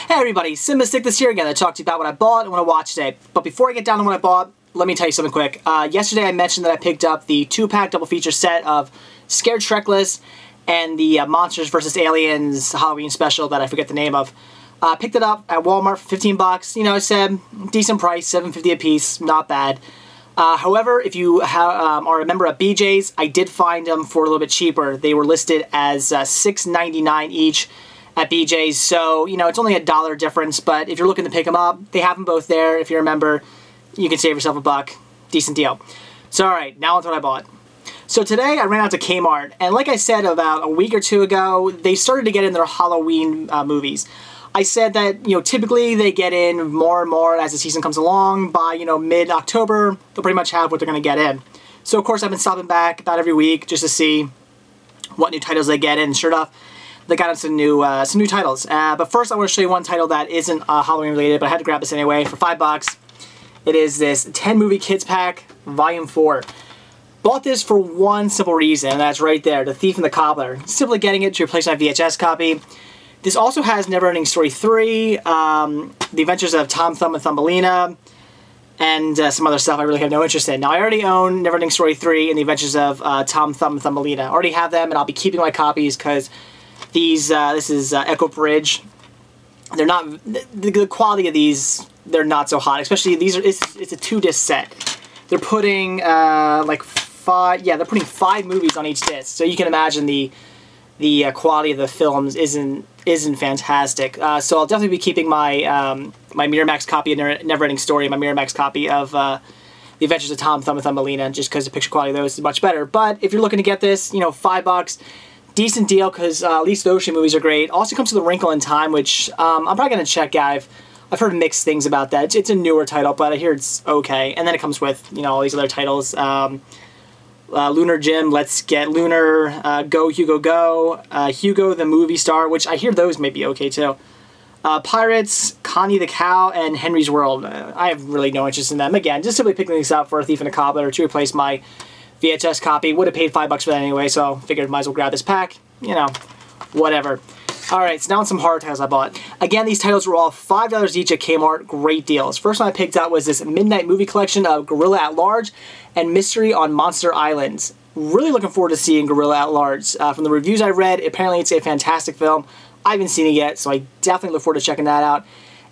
Hey everybody, Simbastic this here again to talk to you about what I bought and what I watched today. But before I get down to what I bought, let me tell you something quick. Yesterday I mentioned that I picked up the 2-pack double feature set of Scared Shrekless and the Monsters vs. Aliens Halloween special that I forget the name of. Picked it up at Walmart for 15 bucks. You know, I said, decent price, $7.50 a piece, not bad. However, if you are a member of BJ's, I did find them for a little bit cheaper. They were listed as $6.99 each at BJ's, so, you know, it's only $1 difference, but if you're looking to pick them up, they have them both there. If you're a member, you can save yourself $1. Decent deal. So, alright, now onto what I bought. So today, I ran out to Kmart, and like I said about a week or two ago, they started to get in their Halloween movies. I said that, you know, typically they get in more and more as the season comes along. By, you know, mid-October, they'll pretty much have what they're going to get in. So, of course, I've been stopping back about every week just to see what new titles they get in. Sure enough, they got into some new titles. But first, I want to show you one title that isn't Halloween related, but I had to grab this anyway for $5. It is this 10-movie kids pack, Volume 4. Bought this for one simple reason, and that's right there, The Thief and the Cobbler. Simply getting it to replace my VHS copy. This also has Neverending Story 3, The Adventures of Tom Thumb and Thumbelina, and some other stuff I really have no interest in. Now, I already own Neverending Story 3 and The Adventures of Tom Thumb and Thumbelina. I already have them, and I'll be keeping my copies because these, this is Echo Bridge. They're not, the quality of these, they're not so hot. Especially, these are, it's a 2-disc set. They're putting, like, they're putting 5 movies on each disc. So you can imagine the quality of the films isn't fantastic. So I'll definitely be keeping my my Miramax copy of Neverending Story, my Miramax copy of The Adventures of Tom Thumb and Thumbelina, just because the picture quality of those is much better. But if you're looking to get this, you know, $5, decent deal, because at least those two movies are great. Also comes with A Wrinkle in Time, which I'm probably going to check out. I've heard mixed things about that. It's a newer title, but I hear it's okay. And then it comes with, you know, all these other titles. Lunar Jim, Let's Get Lunar, Go Hugo Go, Hugo the Movie Star, which I hear those may be okay too. Pirates, Connie the Cow, and Henry's World. I have really no interest in them. Again, just simply picking these up for A Thief and a Cobbler to replace my VHS copy. Would have paid $5 for that anyway, so figured might as well grab this pack. You know, whatever. Alright, so now on some horror titles I bought. Again, these titles were all $5 each at Kmart. Great deals. First one I picked out was this Midnight Movie Collection of Gorilla at Large and Mystery on Monster Islands. Really looking forward to seeing Gorilla at Large. From the reviews I read, apparently it's a fantastic film. I haven't seen it yet, so I definitely look forward to checking that out.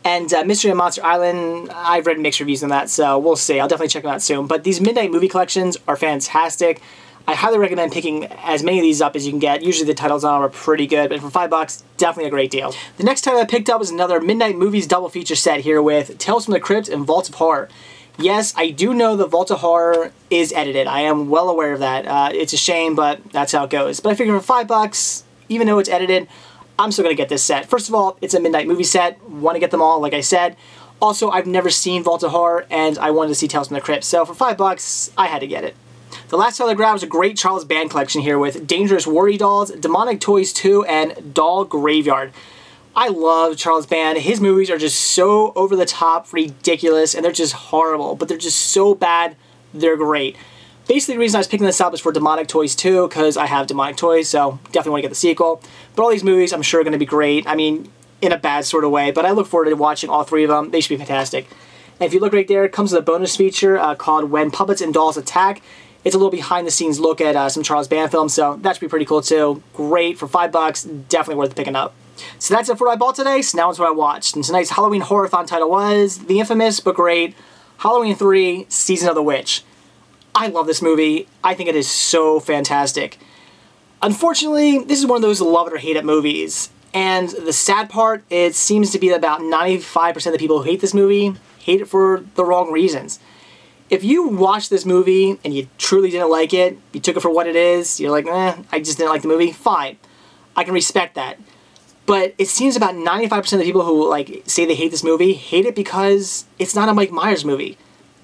And Mystery on Monster Island, I've read mixed reviews on that, so we'll see. I'll definitely check them out soon. But these Midnight Movie Collections are fantastic. I highly recommend picking as many of these up as you can get. Usually the titles on them are pretty good, but for $5, definitely a great deal. The next title I picked up is another Midnight Movies double feature set here with Tales from the Crypt and Vault of Horror. Yes, I do know the Vault of Horror is edited. I am well aware of that. It's a shame, but that's how it goes. But I figure for $5, even though it's edited, I'm still going to get this set. First of all, it's a Midnight movie set. Want to get them all, like I said. Also, I've never seen Vault of Horror, and I wanted to see Tales from the Crypt. So for $5, I had to get it. The last title I grabbed was a great Charles Band collection here with Dangerous Worry Dolls, Demonic Toys 2, and Doll Graveyard. I love Charles Band. His movies are just so over-the-top, ridiculous, and they're just horrible. But they're just so bad, they're great. Basically, the reason I was picking this up is for Demonic Toys 2, because I have Demonic Toys, so definitely want to get the sequel. But all these movies, I'm sure, are going to be great. I mean, in a bad sort of way, but I look forward to watching all 3 of them. They should be fantastic. And if you look right there, it comes with a bonus feature called When Puppets and Dolls Attack. It's a little behind-the-scenes look at some Charles Band films, so that should be pretty cool too. Great for $5, definitely worth picking up. So that's it for what I bought today, so now it's what I watched. And tonight's Halloween Horror-thon title was the infamous but great Halloween 3 Season of the Witch. I love this movie. I think it is so fantastic. Unfortunately, this is one of those love it or hate it movies. And the sad part, it seems to be that about 95% of the people who hate this movie hate it for the wrong reasons. If you watched this movie and you truly didn't like it, you took it for what it is, you're like, I just didn't like the movie, fine. I can respect that. But it seems about 95% of the people who like say they hate this movie hate it because it's not a Mike Myers movie.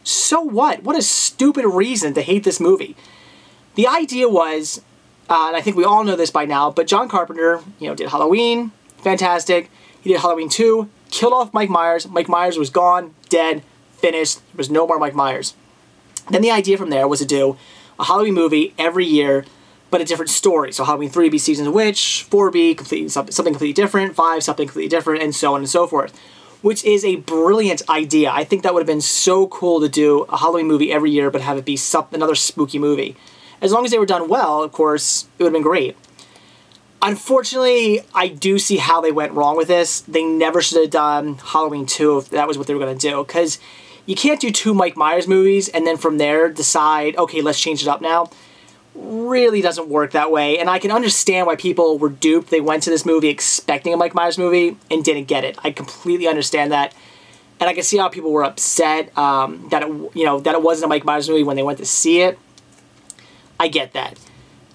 So what? What a stupid reason to hate this movie. The idea was, and I think we all know this by now, but John Carpenter, you know, did Halloween, fantastic. He did Halloween 2, killed off Mike Myers. Mike Myers was gone, dead, finished. There was no more Mike Myers. Then the idea from there was to do a Halloween movie every year but a different story. So Halloween 3 would be Season of the Witch, 4 would be something completely different, 5 something completely different, and so on and so forth. Which is a brilliant idea. I think that would have been so cool to do a Halloween movie every year, but have it be another spooky movie. As long as they were done well, of course, it would have been great. Unfortunately, I do see how they went wrong with this. They never should have done Halloween 2 if that was what they were going to do, because you can't do 2 Mike Myers movies and then from there decide, okay, let's change it up now. Really doesn't work that way, and I can understand why people were duped. They went to this movie expecting a Mike Myers movie and didn't get it. I completely understand that, and I can see how people were upset that it wasn't a Mike Myers movie when they went to see it. I get that.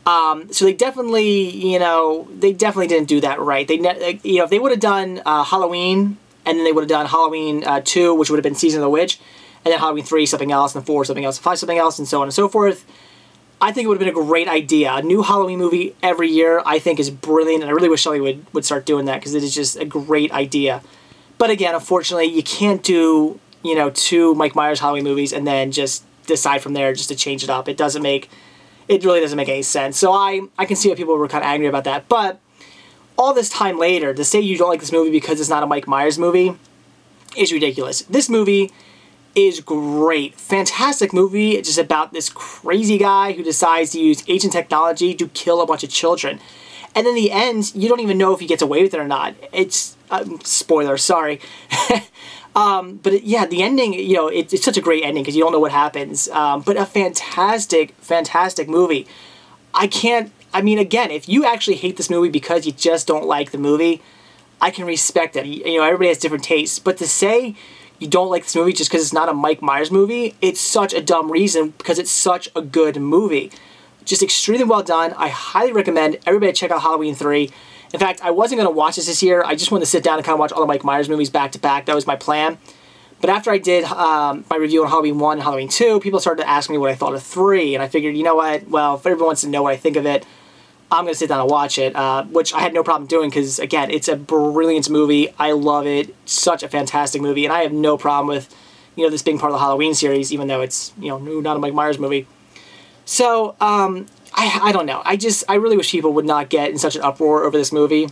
So they definitely, didn't do that right. If they would have done Halloween, and then they would have done Halloween 2, which would have been Season of the Witch, and then Halloween 3 something else, and 4 something else, and 5 something else, and so on and so forth. I think it would have been a great idea. A new Halloween movie every year, I think, is brilliant, and I really wish somebody would start doing that, because it is just a great idea. But again, unfortunately, you can't do, 2 Mike Myers Halloween movies and then just decide from there just to change it up. It really doesn't make any sense. So I can see why people were kind of angry about that. But all this time later, to say you don't like this movie because it's not a Mike Myers movie is ridiculous. This movie is great. Fantastic movie. It's just about this crazy guy who decides to use ancient technology to kill a bunch of children. And in the end, you don't even know if he gets away with it or not. It's, spoiler, sorry. But yeah, the ending, it's such a great ending because you don't know what happens. But a fantastic, fantastic movie. Again, if you actually hate this movie because you just don't like the movie, I can respect it. Everybody has different tastes. But to say you don't like this movie just because it's not a Mike Myers movie, it's such a dumb reason because it's such a good movie. Just extremely well done. I highly recommend everybody check out Halloween 3. In fact, I wasn't going to watch this year. I just wanted to sit down and kind of watch all the Mike Myers movies back to back. That was my plan. But after I did my review on Halloween 1 and Halloween 2, people started to ask me what I thought of 3. And I figured, you know what? Well, if everyone wants to know what I think of it, I'm going to sit down and watch it, which I had no problem doing because, again, it's a brilliant movie. I love it. Such a fantastic movie. And I have no problem with, this being part of the Halloween series, even though it's, not a Mike Myers movie. So, I don't know. I really wish people would not get in such an uproar over this movie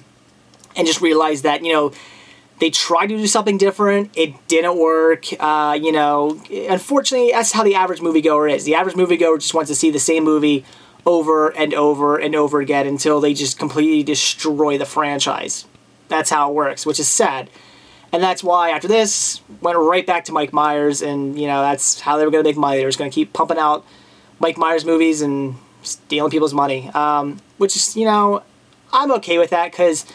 and just realize that, they tried to do something different. It didn't work. Unfortunately, that's how the average moviegoer is. The average moviegoer just wants to see the same movie over and over and over again until they just completely destroy the franchise. That's how it works, which is sad. And that's why after this, went right back to Mike Myers, and, that's how they were going to make money. They were just going to keep pumping out Mike Myers movies and stealing people's money, which is, I'm okay with that because,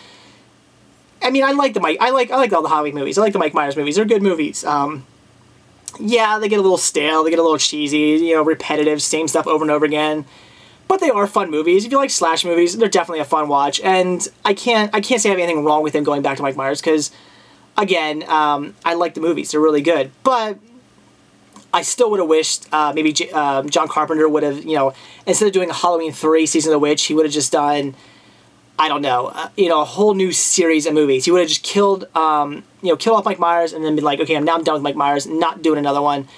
I like all the Halloween movies. I like the Mike Myers movies. They're good movies. Yeah, they get a little stale, they get a little cheesy, repetitive, same stuff over and over again. But they are fun movies. If you like slash movies, they're definitely a fun watch. And I can't say I have anything wrong with them going back to Mike Myers because, again, I like the movies. They're really good. But I still would have wished maybe John Carpenter would have, instead of doing a Halloween 3 Season of the Witch, he would have just done, I don't know, a whole new series of movies. He would have just killed off Mike Myers and then be like, okay, I'm done with Mike Myers, not doing another one.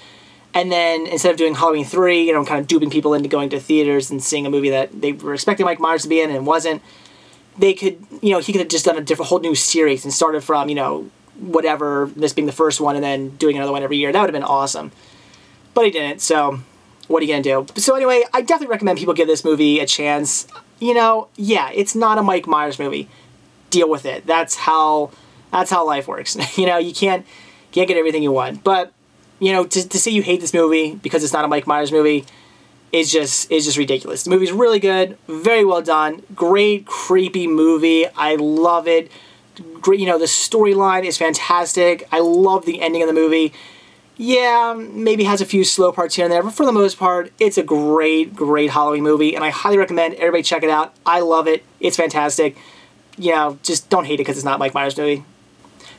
And then instead of doing Halloween 3, kind of duping people into going to theaters and seeing a movie that they were expecting Mike Myers to be in and wasn't, they could, he could have just done a whole new series and started from, whatever, this being the first one and then doing another one every year. That would have been awesome. But he didn't, so what are you going to do? So anyway, I definitely recommend people give this movie a chance. Yeah, it's not a Mike Myers movie. Deal with it. That's how life works. You can't get everything you want. But, to say you hate this movie because it's not a Mike Myers movie is just ridiculous. The movie's really good, very well done, great, creepy movie. I love it. Great, the storyline is fantastic. I love the ending of the movie. Yeah, maybe has a few slow parts here and there, but for the most part, it's a great, great Halloween movie, and I highly recommend everybody check it out. I love it. It's fantastic. Just don't hate it because it's not a Mike Myers movie.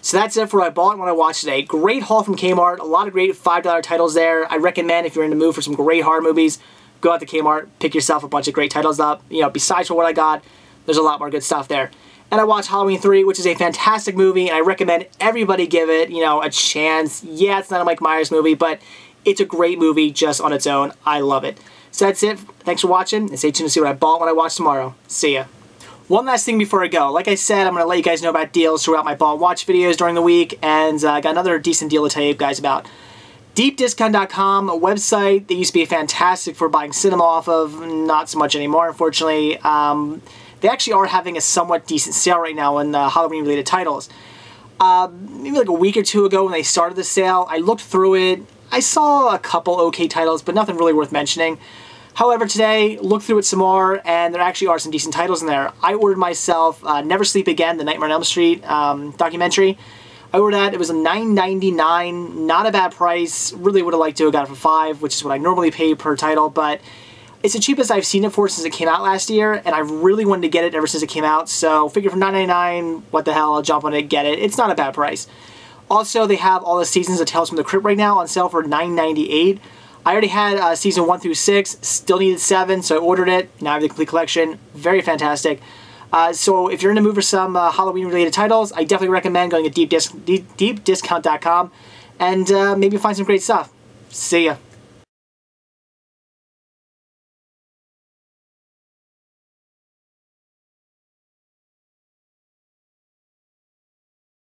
So that's it for what I bought and what I watched today. Great haul from Kmart. A lot of great $5 titles there. I recommend if you're in the mood for some great horror movies, go out to Kmart, pick yourself a bunch of great titles up. Besides for what I got, there's a lot more good stuff there. And I watched Halloween 3, which is a fantastic movie, and I recommend everybody give it, a chance. Yeah, it's not a Mike Myers movie, but it's a great movie just on its own. I love it. So that's it. Thanks for watching, and stay tuned to see what I bought when I watch tomorrow. See ya. One last thing before I go. Like I said, I'm going to let you guys know about deals throughout my bought and watch videos during the week, and I got another decent deal to tell you guys about. DeepDiscount.com, a website that used to be fantastic for buying cinema off of, not so much anymore, unfortunately. They actually are having a somewhat decent sale right now on Halloween-related titles. Maybe like a week or two ago when they started the sale, I looked through it. I saw a couple okay titles, but nothing really worth mentioning. However, today, looked through it some more, and there actually are some decent titles in there. I ordered myself Never Sleep Again, the Nightmare on Elm Street documentary. I ordered that. It was a $9.99, not a bad price. Really would have liked to have got it for $5, which is what I normally pay per title, but it's the cheapest I've seen it for since it came out last year, and I've really wanted to get it ever since it came out, so figure for $9.99, what the hell, I'll jump on it, get it. It's not a bad price. Also, they have all the seasons of Tales from the Crypt right now on sale for $9.98. I already had season 1 through 6, still needed 7, so I ordered it. Now I have the complete collection. Very fantastic. So if you're in the mood for some Halloween-related titles, I definitely recommend going to deepdiscount.com and maybe find some great stuff. See ya.